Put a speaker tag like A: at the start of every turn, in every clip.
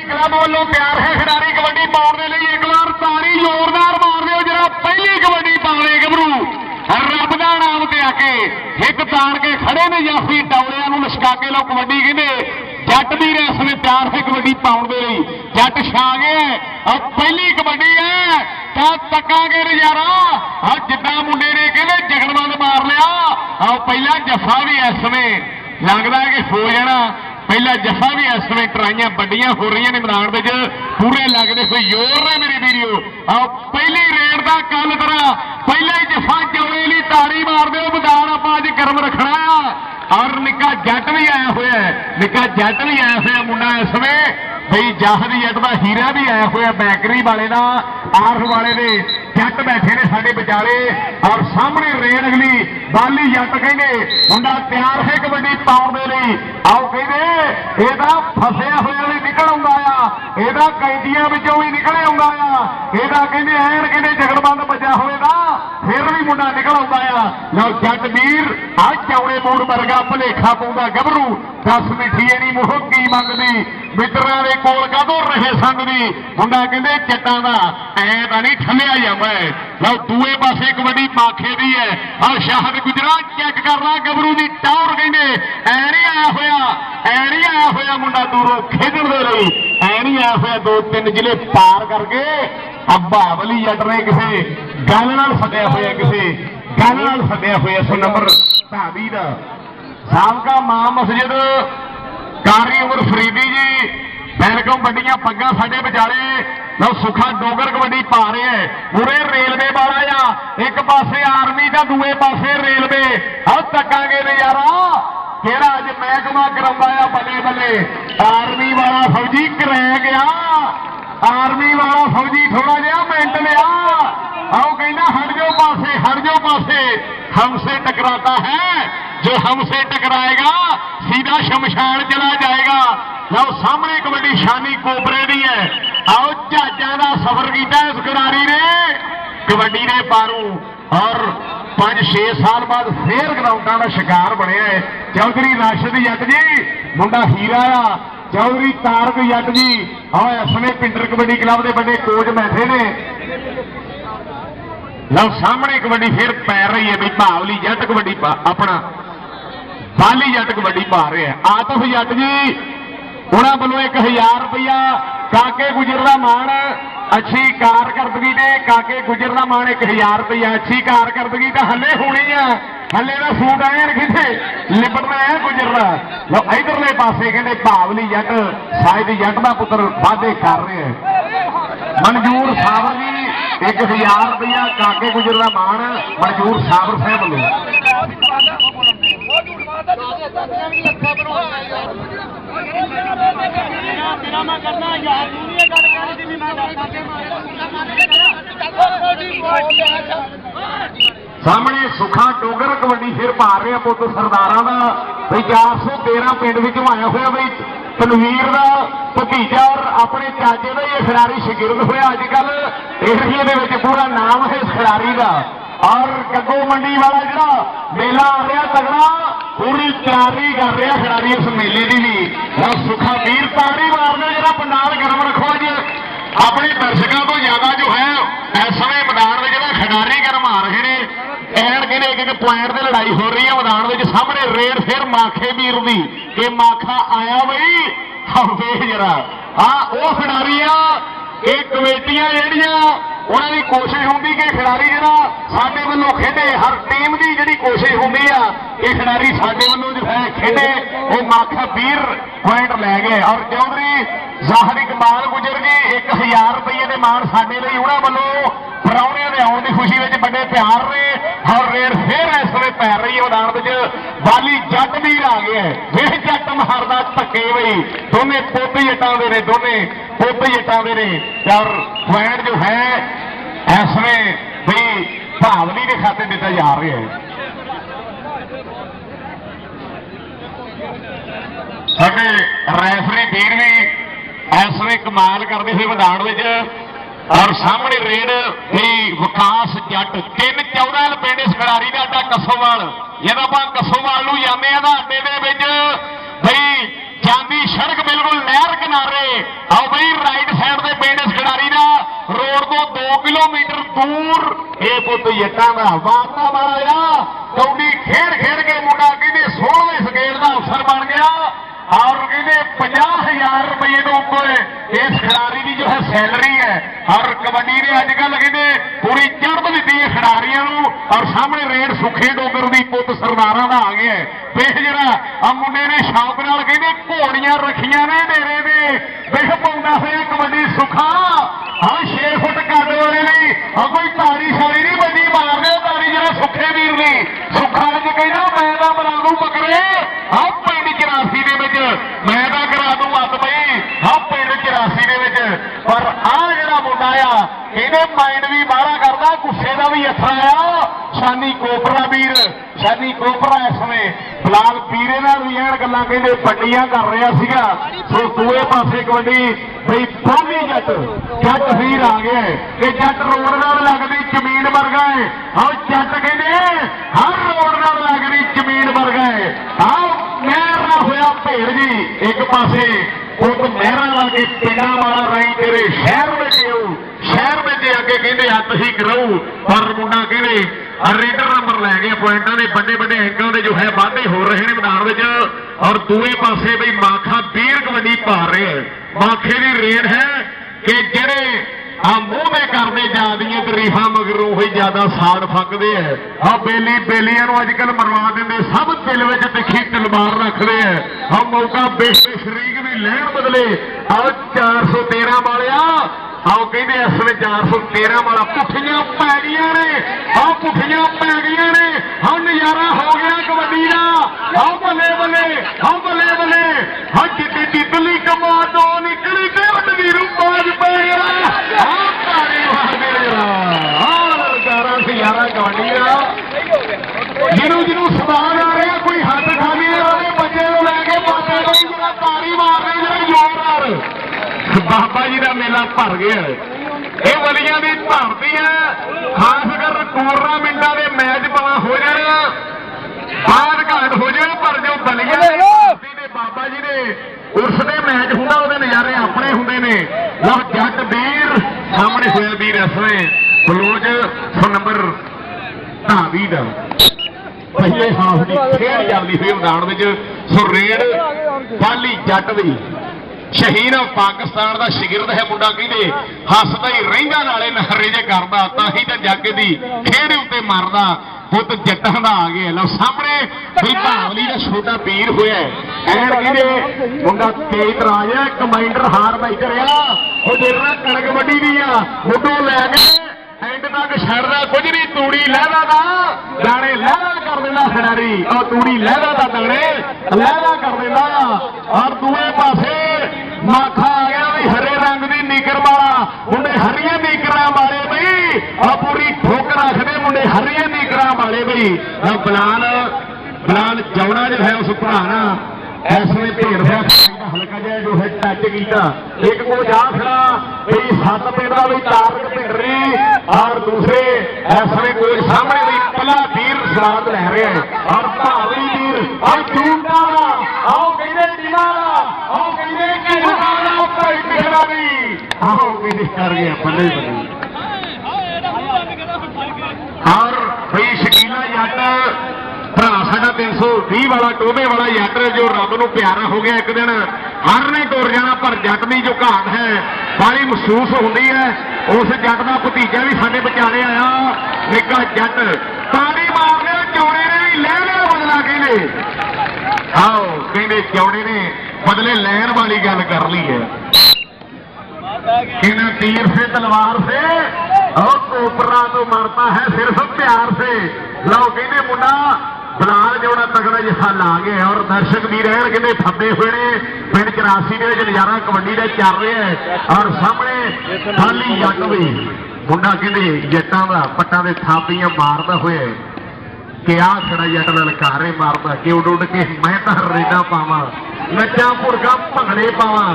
A: Club वालों तैयार है खिडारी कबड्डी पाने के लिए। एक बार ताली जोरदार मार दो जरा पहली कबड्डी पावे गभरू रब का नाम ते आके हिक तान के खड़े ने जाफी टौलिया लशका के लो कबड्डी कहते जट भी रेस में तैयार है कबड्डी पाने के लिए। जट छा गए और पहली कबड्डी है तो तकांगे नजारा और जिदा मुंडे ने कहते जगनबंद मार लिया और पहला जफा भी इस समय लगता है कि हो जाना। पहला जफा भी इस समय ट्राइयां बड़ियां हो रही ने मैदान में पूरे लगते कोई जोर ने मेरी वीडियो और पहली रेड का कल तरह पहला ही जफा चौड़े ली ताड़ी मार दो मैदान आप अज गर्म रखना। और निक्का जट भी आया हुआ है, निक्का जट भी आया हुआ मुंडा इस समय बई जाहद जट का हीरा भी आया हुआ बैकरी वाले का आरफ वाले दे जट बैठे ने साडे विचाले। और सामने रेड अगली बाली जट कहते मुंडा तैयार है कबड्डी पाने लिए। आओ कहते एदा फसिया हुआ भी निकल आउंदा आ, एदा कैदियां विचों भी निकले आउंदा आ, एदा कहते ऐन कहते जगनबंद बजा होएगा फिर भी मुंडा निकल आउंदा आ। लो जट वीर आ चौड़े मूड़ वर्गा भलेखा पाउंदा गभरू 10 मिठीए नी मुह की मंगदी मित्रों के कोल कदों रहे संगदी। मुंडा कहते जट्टां दा ऐ तां नहीं ठल्लिया जांदा है। लो दूए पासे कबड्डी पाखे दी है और शाहद गुजरात चेक करना गभरू की टौर कहते ऐ नहीं आया होया, ऐ नहीं आया होया मुंडा दूरों खेडण दे लई, ऐ नहीं आया होया 2-3 जिले पार करके अब्बा वली जट ने किसी गल नाल सद्या होया, किसी गल नाल सद्या होया। 100 नंबर ढाबी का साबका मां मस्जिद कारी उमर फरीदी जी वेलकम बड़िया पग्गा साडे विचाले। लो सुखा डोगर कबड्डी पा रहे हैं पूरे रेलवे वाला या एक पासे आर्मी का दूए पासे रेलवे और तकांगे नजारा केड़ा अज महकमा कराया बल्ले बल्ले। आर्मी वाला फौजी करा गया, आर्मी वाला फौजी थोड़ा जहा मिनट लिया आओ कहना हट जाओ पासे, हट जाओ पासे, हमसे टकराता है जो हमसे टकराएगा सीधा शमशान चला जाएगा। लो सामने कबड्डी शानी कोबरे दी है। आओ जहाजा का सफर किया इस खिडारी ने कबड्डी ने पारू और 5-6 साल बाद फिर ग्राउंडा का शिकार बनया है। चौधरी राशिद जट जी मुंडा हीरा आ, चौधरी तारक जट जी और इस समय पिंडर कबड्डी क्लब के बड़े कोच बैठे ने। लो सामने कबड्डी फिर पै रही है भी भावली जट कबड्डी अपना बाली जट कबड्डी पा रहे हैं। आतफ जट जी उन्होंने वालों 1000 रुपया काके गुजर का मान अच्छी कारकर्दगी ने काके गुजर का मान 1000 रुपया अच्छी कारकर्दगी तो हले होनी है, हले का सूट आए कितने लिपटना है गुजरना। लो इधरले पासे कहते भावली जट शायद जट का पुत्र वादे कर रहे हैं। मनजूर साबर जी 1000 रुपया काके गुजर का मान मनजूर साबर साहब वालों। सामने सुखा डोगर कबड्डी फिर पा रहे हैं पुत सरदारा का बई 413 पिंड में आया हुआ बई तनवीर का भतीजा और अपने चाचे का ये खिडारी शगिर्द होया। अजकल एरिए के पूरा नाम है इस खिडारी का। और कगो मंडी वाला जो मेला आ रहा तगड़ा पूरी तैयारी कर रहा खिडारी इस मेले की भी। और सुखा वीर ताड़ी मारने जरा पंडाल गर्म रखो अज अपने दर्शकों को ज्यादा जो है इस समय मैदान में जो खिडारी गर्म आ रहे हैं। ऐन कहते एक पॉइंट की लड़ाई हो रही है मैदान में। सामने रेड फिर माखे वीर की कि माखा आया बई वेख जरा हाँ वो खिडारी ये कमेटियां जड़ियां उन्होंने कोशिश होंगी कि खिडारी जरा साडे वालों खेडे हर टीम की जी कोशिश होंगी आ कि खिडारी साडे वालों जो है खेडे वो माखा वीर पॉइंट लै गए। और चौधरी जाहिर इकबाल गुजर जी 1000 रुपये के मान साडे लिए उन्होंने वालों प्राहुणिया के आने की खुशी में बड़े प्यार ने। और रेड फिर इस समय पै रही है मैदान में बाली जट वीर आ गया है। वे जट मारदा धक्के बई दोने पोते जटा ने, दोने पोते जटा ने। और पॉइंट जो है इसमें भाई भावली के खाते दिता जा रहा है। साडे रैफरी वीर भी इसमें कमाल करते थे मैदान में। और सामने रेड विकास जट 3-14 पिंड इस खिडारी का अड्डा कसोवाल। जब आप कसोवाल जाने अड्डे भाई ਜਾਂਦੀ ਸੜਕ ਬਿਲकुल नहर किनारे आओ बई राइट साइड से पिंड इस खिडारी का रोड तो 2 किलोमीटर दूर ये पुत जट्टां दा वारना मारा कौडी खेड खेड के मुंडा कहते 16वें स्केल का अफसर बन गया और कहते 50,000 रुपये के ऊपर इस खिडारी की जो है सैलरी है और कबड्डी ने अजकल कहते पूरी चढ़ दी है खिडारियों और सामने रेड सुखे डोगर की पुत सरदारा का आ गया वेख जरा आ मुंडे ने शौक नाल कहते घोड़ियां रखियां ने डेरे दे वेख पाउंदा होया कबड्डी सुखा हाँ 6 फुट कद वाले नहीं हाँ कोई तारी शारी नहीं बड़ी मार दे तारी जरा सुखे वीर नहीं सुखा अज कहना मैं तो बना दूं बकरे हाँ पिंड 84 दे विच मैं तो करा दूं अत बई हाँ पिंड 84 दे विच पर आ जिहड़ा मुंडा आ ਇਹਨੇ ਮਾइंड भी बाहला करदा गुस्से का भी अथा आ शानी कोपरा वीर शानी कोपरा इस समय फिलहाल पीरे नाल भी एन गल्लां कहंदे पट्टियां कर रहा सीगा सो दूए पासे कबड्डी बई पाली जट वीर आ गया कि जट रोड नाल लगदी जमीन वर्गा है आओ जट कहंदे हर रोड नाल लगदी जमीन वर्गा है आओ नहर ना होया भेड़ जी एक पासे पुत नहर लाके पिंडा वाला रही तेरे शहर में आऊ शहर में आके कहते हथ ही कराऊ पर मुंडा कहते रीडर नंबर लै गए पॉइंटा के बड़े बड़े एंगल के जो है वाधे हो रहे हैं मैदान में और दूए पासे बई माखा वीर कबड्डी पा रहे हैं माखे की रेड है कि जेड़े मूह में करते जादियां तरीफा मगरों ही ज्यादा साड़ फकते हैं आ बेली बेलिया अजकल मरवा देंगे सब दिल में तिखी तलवार रखते हैं हम मौका बेशे शरीक भी लैन बदले आओ 413 वाले आओ कहते इस वे 413 वाला पुठियां पै गई ने आओ पुठियां पै गई ने हाँ नजारा हो गया कबड्डी का आओ बल्ले बल्ले आओ बल्ले बल्ले हाँ जिद्दी तितली कमा दो निकली ते वड्डी रूपाज पै गया जिन्हों जिन्हों सवाल आ रहा कोई हथ खाली बच्चे लैके पासे तारी मार रहे जरा जोरदार बाबा जी का मेला भर गया ये वलियां की धरती है खास कर टूरनामेंटा के मैच पवा हो जाना बाढ़ घाट हो जाए पर जो बलिया बाबा जी ने उसने मैच होंगे वो नज़ारे अपने होंगे ने लो जट वीर सामने होया वीर इसमें बलोच सो नंबर ढावी का पहले हाफ की खेल चलती हुई मैदान में सो रेड पाली जट दी शहीन पाकिस्तान का शिगिरद है मुंडा कहते हसदा ही रहिंदा नाले नहरे जे करदा ताही तो जग दी खेड़े उत्ते मारदा पुत जट्टां दा आ गया लो सामने बई भावली का छोटा वीर होया एन कहते मुंडा तेज तराज है कमांडर हार बैठा वो जेड़ा कणक वड्डी दी आ मुंडो लै गए एंड तक छड़दा कुछ नहीं तूड़ी लहदा दा दाने लहदा कर देना खिडारी और तूड़ी लहदा दा दाने लहदा कर देना और दूए पासे माखा आ गया भी हरे रंग की नीकर वाला मुंडे हरिया नीकर वाले बई और पूरी ठोक रखते मुंडे हरिया नीकर वाले बई बलाल बलाल जौना जो है उस भरा ऐसे भेड़ हल्का जहा जो है टच किया एक को जा खड़ा बई 7 पिंड का भी तारक भिंडरी और दूसरे ऐसे कोई सामने भी पला वीर स्वाद लै रहे हैं और भावी वीर और चूंटा आओ कहते टीमा आओ कहते आओ कहते कर गया बल्ले बल्ले और बई शकीला जट भरा साडा 320 वाला टोबे वाला जट जो रब नूं प्यारा हो गया एक दिन हर ने टुर जाना पर जट की जो घाट है बड़ी महसूस होती है उस जट का भतीजा भी साडे विचाले आया निक्का जट ताड़ी मारने चौड़े ने भी लह लिया बदला कहते आओ कहते चौड़े ने बदले लैन वाली गल कर ली है कि तीर से तलवार से और कोपरा तो मरता है सिर्फ प्यार से लो कहते मुंडा बलाल जोड़ा तगड़ा जिहा ला गया और दर्शक भी रहन कहते फबे हुए ने पिंड 84 के नजारा कबड्डी का चल रहा है और सामने खाली जट भी मुंडा कहते जट्टां दा पट्टां दे थापियां मारदा होए कि आ खड़ा जट ललकारे मारदा कि उड उड के मैं तां रेडा पावां नच्चां भुड़का भंगड़े पावां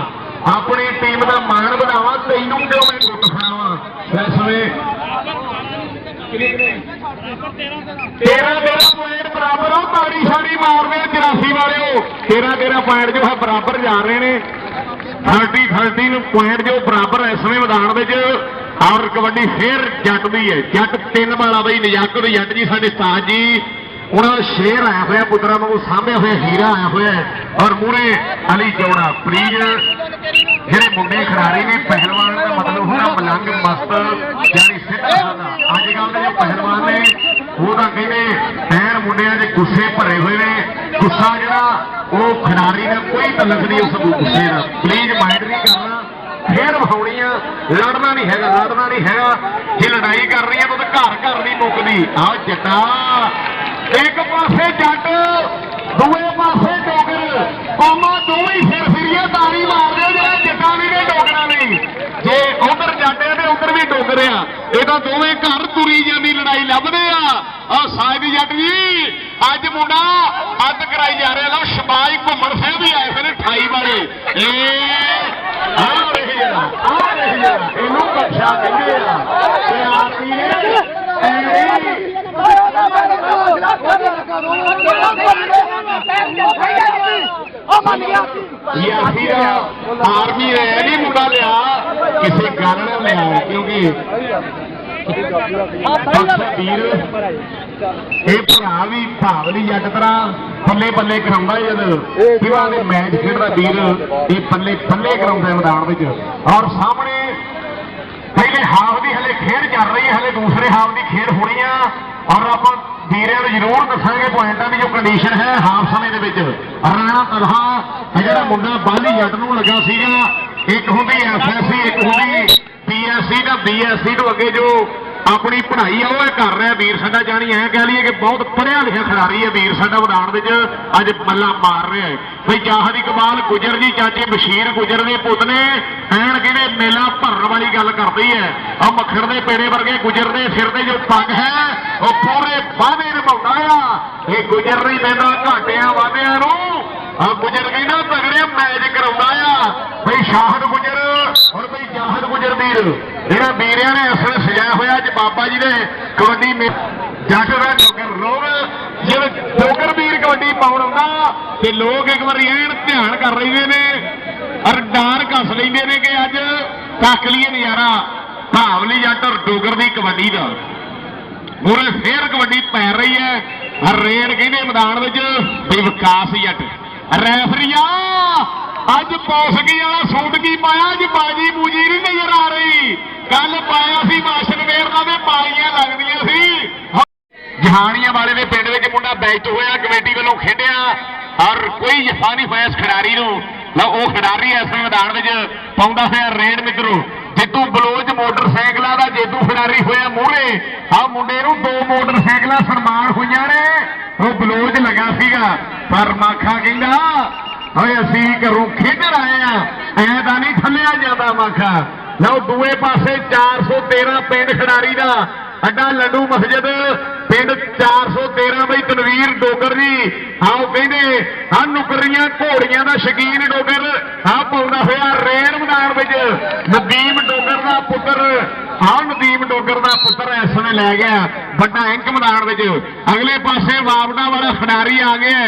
A: अपनी टीम का मान बढ़ावा तैनूं क्यों मैं गुट फड़ावां इस वे 13 पॉइंट बराबर हो। ताड़ी शाड़ी मार रहे 84 वाले 13 पॉइंट जो है बराबर जा रहे हैं। 30 पॉइंट जो बराबर इस समय मैदान में और कबड्डी फिर जट दी है। जट 3 वाला बई नजाकत जट जी साडे उस्ताद जी उन्होंने शेर आया हुआ पुत्रा वांगू सामभे हुए हीरा आया हुआ है और मूरे अली चौड़ा प्लीज ਜਿਹੜੇ ਮੁੰਡੇ ਖਿਡਾਰੀ ਨੇ ਪਹਿਲਵਾਨ ਦਾ ਮਤਲਬ ਹੁੰਦਾ ਮਲੰਗ ਮਸਤ ਯਾਨੀ ਸਿੱਧਾ ਸਾਦਾ। ਅੱਜ ਕੱਲ੍ਹ ਦੇ ਜੋ ਪਹਿਲਵਾਨ ਨੇ ਉਹ ਤਾਂ ਕਹਿੰਦੇ ਐਨ ਮੁੰਡਿਆਂ ਦੇ ਗੁੱਸੇ ਭਰੇ ਹੋਏ ਨੇ। ਗੁੱਸਾ ਜਿਹੜਾ ਉਹ ਖਿਡਾਰੀ ਦਾ ਕੋਈ ਤਲਕ ਨਹੀਂ ਉਸ ਗੁੱਸੇ ਦਾ। ਪਲੀਜ਼ ਮਾਈਂਡ ਨਹੀਂ ਕਰਨਾ ਫੇਰ ਵਿਖਾਉਣੀ ਆ। ਲੜਨਾ ਨਹੀਂ ਹੈਗਾ ਜੇ ਲੜਾਈ ਕਰਨੀ ਆ ਤਾਂ ਘਰ ਨਹੀਂ ਮੁੱਕਦੀ। ਆਹ ਜੱਟਾ ਇੱਕ ਪਾਸੇ ਜੱਟ ਦੂਏ ਪਾਸੇ ਡੋਗਰ ਕੌਮਾਂ ਦੋਵੇਂ ਸਿਰ ਫਿਰੀਏ ਤਾੜੀ ਮਾਰਦੇ ਜਿਹੜਾ ਜੱਟਾਂ ਵੀ ਨੇ ਡੋਗਰਾਂ ਨਹੀਂ। ਜੇ ਉਧਰ ਜੱਟ ਤੇ ਉਧਰ ਵੀ ਡੋਗਰ ਆ ਇਹ ਤਾਂ ਦੋਵੇਂ ਘਰ ਤੁਰੀ ਜਾਂਦੀ ਲੜਾਈ ਲੱਭਦੇ ਆ। ਆਹ ਸਾਇਦ ਜੱਟ ਜੀ ਅੱਜ ਮੁੰਡਾ ਅੱਧ ਕਰਾਈ ਜਾ ਰਿਹਾ। ਲਓ ਸ਼ਬਾਜ ਘੁੰਮਣ ਸਿੰਘ ਵੀ ਆਏ ਫਿਰ 28 ਵਾਲੇ ਇਹਨੂੰ ਬਖਸ਼ਾ ਕਹਿੰਦੇ ਆ आर्मी ने नहीं मुंडा लिया किसी गल ने लिया क्योंकि वीर ये भरा भी भावली जट तरह पल्ले पल्ले कराਉਂਦਾ जद विवाह ने मैच खेडदा वीर ये पल्ले पल्ले कराਉਂਦਾ मैदान में और सामने पहले हाफ की हले खेड चल रही है हले दूसरे हाफ की खेड होनी है और आप ਵੀਰਿਆਂ ਨੂੰ ਜ਼ਰੂਰ ਦੱਸਾਂਗੇ ਪੁਆਇੰਟਾਂ ਦੀ ਜੋ ਕੰਡੀਸ਼ਨ ਹੈ ਹਾਫ ਸਮੇਂ ਦੇ ਵਿੱਚ। ਰਾਣਾ ਤਲਹਾ ਜਿਹੜਾ ਮੁੰਡਾ ਬਾਲੀ ਜੱਟ ਨੂੰ ਲੱਗਾ ਸੀਗਾ ਇੱਕ ਹੁੰਦੀ ਐਸਐਸਸੀ ਇੱਕ ਹੁੰਦੀ ਪੀਐਸਸੀ ਦਾ ਬੀਐਸਸੀ ਤੋਂ ਅੱਗੇ ਜੋ ਆਪਣੀ ਪੜ੍ਹਾਈ ਆ ਉਹ ਕਰ ਰਿਹਾ ਵੀਰ ਸਾਡਾ। ਜਾਣੀ ਐਂ ਕਹਿ ਲਈਏ ਕਿ ਬਹੁਤ ਪੜ੍ਹਿਆ ਲਿਖਿਆ ਖਿਡਾਰੀ ਹੈ ਵੀਰ ਸਾਡਾ ਮੈਦਾਨ ਵਿੱਚ ਅੱਜ ਮੱਲਾ ਮਾਰ ਰਿਹਾ ਹੈ। ਬਈ ਜਾਹਦ ਇਕਬਾਲ ਗੁਜਰ ਜੀ ਚਾਚੇ ਬਸ਼ੀਰ ਗੁਜਰ ਦੇ ਪੁੱਤ ਨੇ ਐਨ ਕਹਿੰਦੇ ਮੇਲਾ ਭਰਨ ਵਾਲੀ ਗੱਲ ਕਰਦੀ ਹੈ। ਆ ਮੱਖਣ ਦੇ ਪੇੜੇ ਵਰਗੇ ਗੁਜਰ ਦੇ ਸਿਰ ਤੇ ਜੋ ਪੱਗ ਹੈ ਉਹ ਪੂਰੇ ਵਾਅਦੇ ਨਿਭਾਉਂਦਾ ਆ। ਇਹ ਗੁਜਰ ਨਹੀਂ ਪੈਂਦਾ ਘਾਟਿਆਂ ਵਾਅਦਿਆਂ ਨੂੰ। ਆ ਗੁਜਰ ਕਹਿੰਦਾ ਤਗੜੇ ਮੈਚ ਕਰਾਉਂਦਾ ਆ। ਬਈ ਸ਼ਾਹਦ ਗੁਜਰ ਔਰ ਬਈ ਜਾਹਦ ਗੁਜਰ ਵੀਰ ਜਿਹੜਾ ਵੀਰਿਆਂ ਨੇ ਅਸਲ ਸਜਾਇਆ ਹੋਇਆ ਅੱਜ ਬਾਬਾ ਜੀ ਦੇ ਕਬੱਡੀ ਜੱਟ ਦਾ ਡੋਗਰ ਰੋਗ ਜਿਵੇਂ ਡੋਗਰ ਵੀਰ ਕਬੱਡੀ ਪਾਉਣ ਆਉਂਦਾ ਤੇ ਲੋਕ ਇੱਕ ਵਾਰੀ ਐਨ ਧਿਆਨ ਕਰ ਰਹੇ ਨੇ ਔਰ ਡਾਰ ਘਸ ਲੈਂਦੇ ਨੇ ਕਿ ਅੱਜ ਤੱਕ ਲਈਏ ਨਜ਼ਾਰਾ ਭਾਵਲੀ ਜੱਟ ਔਰ ਡੋਗਰ ਦੀ ਕਬੱਡੀ ਦਾ। ਮੂਰੇ ਫੇਰ ਕਬੱਡੀ ਪੈ ਰਹੀ ਹੈ ਰੇਡ ਕਹਿੰਦੇ ਮੈਦਾਨ ਵਿੱਚ ਬਈ ਵਿਕਾਸ ਜੱਟ ਰੈਫਰੀਆ ਅੱਜ ਪੌਸਗੀ ਵਾਲਾ ਸੂਟ ਕੀ ਪਾਇਆ ਅੱਜ ਬਾਜੀ ਬੂਜੀ ਨਹੀਂ ਨਜ਼ਰ ਆ ਰਹੀ। ਕੱਲ ਪਾਇਆ ਸੀ ਵਾਸ਼ਨ ਵੇਰ ਦਾ ਤੇ ਪਾਈਆਂ ਲੱਗਦੀਆਂ ਸੀ। ਜਹਾਨੀਆਂ ਵਾਲੇ ਦੇ ਪਿੰਡ ਵਿੱਚ ਮੁੰਡਾ ਬੈਚ ਹੋਇਆ ਕਮੇਟੀ ਵੱਲੋਂ ਖੇਡਿਆ ਔਰ ਕੋਈ ਜਫਾ ਨਹੀਂ ਹੋਇਆ ਇਸ ਖਿਡਾਰੀ ਨੂੰ। ਲਓ ਉਹ ਖਿਡਾਰੀ ਇਸ ਮੈਦਾਨ ਵਿੱਚ ਪਾਉਂਦਾ ਹੋਇਆ ਰੇਡ ਮਿੱਤਰੋ ਜੇਤੂ ਬਲੋਚ ਮੋਟਰਸਾਈਕਲਾਂ ਦਾ ਜੇਤੂ ਖਿਡਾਰੀ ਹੋਇਆ ਮੂਹਰੇ। ਆਹ ਮੁੰਡੇ ਨੂੰ 2 ਮੋਟਰਸਾਈਕਲਾਂ ਸਨਮਾਨ ਹੋਈਆਂ ਨੇ ਉਹ ਬਲੋਚ ਲੱਗਾ ਸੀਗਾ ਪਰ ਮਾਖਾ ਕਹਿੰਦਾ ਓਏ ਅਸੀਂ ਘਰੋਂ ਖੇਡਣ ਆਏ ਆ ਐ ਤਾਂ ਨਹੀਂ ਥੱਲਿਆ ਜਾਂਦਾ ਮਾਖਾ। ਲਓ ਦੂਏ ਪਾਸੇ 413 ਪਿੰਡ ਖਿਡਾਰੀ ਦਾ ਅੱਡਾ ਲੱਡੂ ਮਸਜਿਦ ਪਿੰਡ 413 ਬਈ ਤਨਵੀਰ ਡੋਗਰ ਜੀ ਆਓ ਕਹਿੰਦੇ ਆ ਨੁਕਰੀਆਂ ਘੋੜੀਆਂ ਦਾ ਸ਼ਕੀਨ ਡੋਗਰ ਆ ਪਾਉਂਦਾ ਹੋਇਆ ਰੇਡ ਮੈਦਾਨ ਵਿੱਚ ਨਦੀਮ ਡੋਗਰ ਦਾ ਪੁੱਤਰ ਨਦੀਮ ਡੋਗਰ ਦਾ ਪੁੱਤਰ ਇਸ ਸਮੇਂ ਲੈ ਗਿਆ ਵੱਡਾ ਇੰਕ ਮੈਦਾਨ ਵਿੱਚ। ਅਗਲੇ ਪਾਸੇ ਵਾਵੜਾ ਵਾਲਾ ਖਿਡਾਰੀ ਆ ਗਿਆ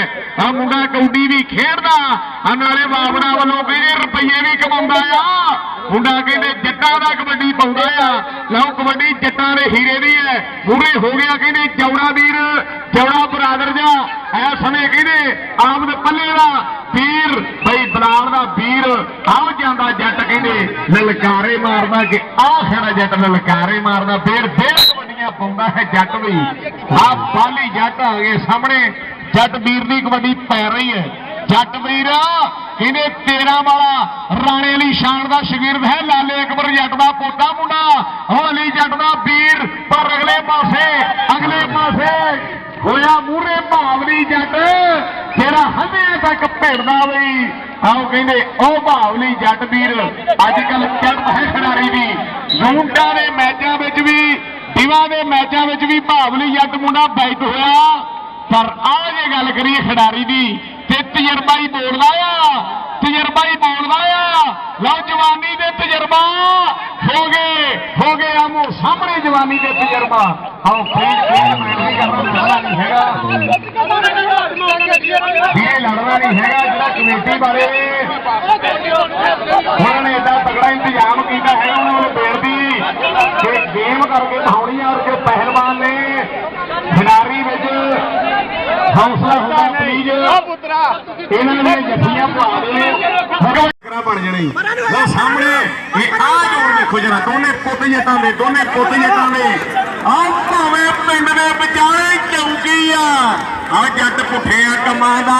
A: ਆ ਮੁੰਡਾ ਕਬੱਡੀ ਵੀ ਖੇਡਦਾ ਨਾਲੇ ਵਾਵੜਾ ਵੱਲੋਂ ਕਹਿੰਦੇ ਰੁਪਈਏ ਵੀ ਕਮਾਉਂਦਾ ਆ। ਮੁੰਡਾ ਕਹਿੰਦੇ ਜੱਟਾਂ ਦਾ ਕਬੱਡੀ ਪਾਉਂਦਾ ਆ। ਲਓ ਕਬੱਡੀ ਜੱਟਾਂ ਦੇ ਹੀਰੇ ਦੀ ਹੈ ਮੂਹਰੇ ਹੋ ਗਿਆ ਕਹਿੰਦੇ ਚੌੜਾ ਵੀਰ ਚੌੜਾ ਬਰਾਦਰ ਜਾ ਇਸ ਸਮੇਂ ਕਹਿੰਦੇ ਆਮਦ ਪੱਲੇ ਦਾ ਵੀਰ ਬਈ ਬਲਾਲ ਦਾ ਵੀਰ ਆਉ ਜਾਂਦਾ ਜੱਟ ਕਹਿੰਦੇ ਲਲਕਾਰੇ ਮਾਰਦਾ ਕਿ ਆਹ ਖੜਾ ਜੱਟ ਲਲਕਾਰੇ ਮਾਰਦਾ ਫੇਰ ਕਬੱਡੀਆਂ ਪਾਉਂਦਾ ਹੈ ਜੱਟ ਵੀ। ਆਹ ਬਾਲੀ ਜੱਟ ਆ ਗਏ ਸਾਹਮਣੇ ਜੱਟ ਵੀਰ ਦੀ ਕਬੱਡੀ ਪੈ ਰਹੀ ਹੈ। ਜੱਟ ਵੀਰ ਕਹਿੰਦੇ 13 ਵਾਲਾ ਰਾਣੇ ਅਲੀ ਸ਼ਾਨ ਦਾ ਸ਼ਗਿਰਦ ਹੈ ਲਾਲੇ ਅਕਬਰ ਜੱਟ ਦਾ ਪੋਤਾ ਮੁੰਡਾ ਉਹ ਅਲੀ ਜੱਟ ਦਾ ਵੀਰ ਪਰ ਅਗਲੇ ਪਾਸੇ ਹੋਇਆ ਮੂਹਰੇ ਭਾਵਲੀ ਜੱਟ ਜਿਹੜਾ ਹੰਝਿਆਂ ਤੱਕ ਭੇੜਦਾ ਬਈ ਆਓ ਕਹਿੰਦੇ ਉਹ ਭਾਵਲੀ ਜੱਟ ਵੀਰ ਅੱਜ ਕੱਲ ਚੜ੍ਹਦਾ ਹੈ ਖਿਡਾਰੀ ਦੀ ਜ਼ੂਟਾਂ ਦੇ ਮੈਚਾਂ ਵਿੱਚ ਵੀ ਦਿਵਾਂ ਦੇ ਮੈਚਾਂ ਵਿੱਚ ਵੀ ਭਾਵਲੀ ਜੱਟ ਮੁੰਡਾ ਬੈਠ ਹੋਇਆ। ਪਰ ਆਹ ਜੇ ਗੱਲ ਕਰੀਏ ਖਿਡਾਰੀ ਦੀ ਤੇ ਤਜਰਬਾ ਹੀ ਬੋਲਦਾ ਆ ਲਓ ਜਵਾਨੀ ਦੇ ਤਜਰਬਾ ਹੋ ਗਏ ਆਮੋ ਸਾਹਮਣੇ ਜਵਾਨੀ ਦੇ ਤਜਰਬਾ हाँ लड़ना नहीं है कमेटी वाले उन्होंने एडा तगड़ा इंतजाम किया है उन्होंने बेनती कि गेम करके दिखानी और जो पहलवान ने खिलाड़ी में हौसला होगा प्लीज इन्होंने जफियां पा देने बन जाने सामने जोड़ देखो जरा दोने पुत जटां दे दोने पुत जटां दे भावें पिंड दे विचाले चौकी आ जट पुठिया कमां दा